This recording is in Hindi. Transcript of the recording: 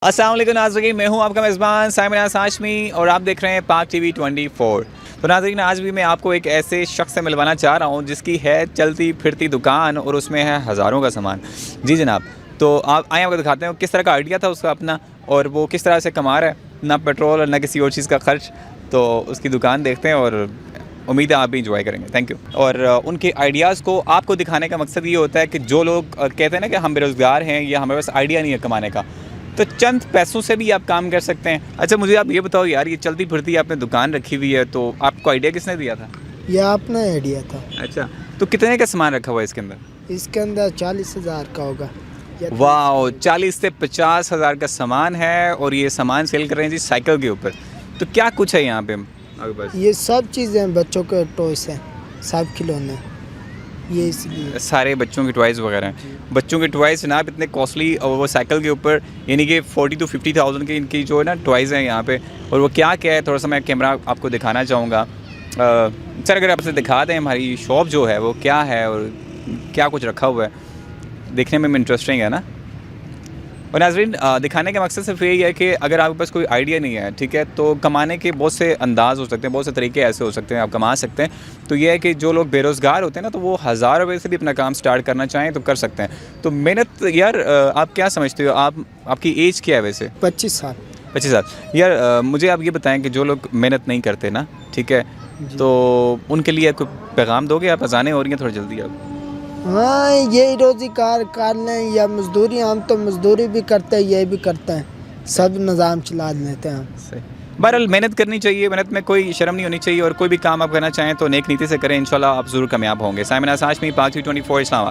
अस्सलाम वालेकुम नाज़रीन, मैं हूं आपका मेज़बान साइमन हाशमी और आप देख रहे हैं पाक टीवी 24। तो नाज़रीन, आज भी मैं आपको एक ऐसे शख्स से मिलवाना चाह रहा हूं जिसकी है चलती फिरती दुकान और उसमें है हज़ारों का सामान। जी जनाब, तो आप आए, आपको दिखाते हैं किस तरह का आइडिया था उसका अपना और वो किस तरह से कमा रहा है, ना पेट्रोल और ना किसी और चीज़ का खर्च। तो उसकी दुकान देखते हैं और उम्मीद है आप भी इंजॉय करेंगे। Thank you. और उनके आइडियाज़ को आपको दिखाने का मकसद ये होता है कि जो लोग कहते हैं ना कि हम बेरोज़गार हैं या हमारे पास आइडिया नहीं है कमाने का, तो चंद पैसों से भी आप काम कर सकते हैं। अच्छा, मुझे आप ये बताओ यार, ये चलती फिरती आपने दुकान रखी हुई है, तो आपको आइडिया किसने दिया था? यह अपना आइडिया था। अच्छा, तो कितने का सामान रखा हुआ है इसके अंदर? इसके अंदर 40,000 का होगा। वाह, 40 से 50,000 का सामान है और ये सामान सेल कर रहे हैं जी साइकिल के ऊपर। तो क्या कुछ है यहाँ पे आपके पास? ये सब चीज़ें बच्चों के टॉयस हैं, सब खिलौने, ये इसलिए सारे बच्चों के टॉयज़ वगैरह हैं। बच्चों के टॉयज़ जनाब इतने कॉस्टली, और वो साइकिल के ऊपर, यानी कि 40 to 50,000 की इनकी जो है ना टॉयज़ हैं यहाँ पे। और वो क्या क्या है, थोड़ा सा मैं कैमरा आपको दिखाना चाहूँगा। सर, अगर आपसे दिखा दें हमारी शॉप जो है वो क्या है और क्या कुछ रखा हुआ है, देखने में इंटरेस्टिंग है ना। और नाज़रीन, दिखाने का मकसद सिर्फ यही है कि अगर आपके पास कोई आइडिया नहीं है, ठीक है, तो कमाने के बहुत से अंदाज़ हो सकते हैं, बहुत से तरीके ऐसे हो सकते हैं आप कमा सकते हैं। तो ये है कि जो लोग बेरोज़गार होते हैं ना, तो वो 1000 रुपये से भी अपना काम स्टार्ट करना चाहें तो कर सकते हैं। तो मेहनत यार, आप क्या समझते हो, आपकी एज क्या है वैसे? 25 साल। 25 साल। यार मुझे आप ये बताएं कि जो लोग मेहनत नहीं करते ना, ठीक है, तो उनके लिए कोई पैगाम दोगे आप? अज़ानें हो रही हैं, थोड़ा जल्दी आप। हाँ, यही रोज़गार कर लें या मजदूरी, हम तो मजदूरी भी करते हैं, ये भी करते हैं, सब निज़ाम चला लेते हैं हम। सही। बहरहाल मेहनत करनी चाहिए, मेहनत में कोई शर्म नहीं होनी चाहिए और कोई भी काम आप करना चाहें तो नेक नीति से करें, इंशाल्लाह आप ज़रूर कामयाब होंगे। साइमन हाशमी, पाक टीवी 24 इस्लामाबाद।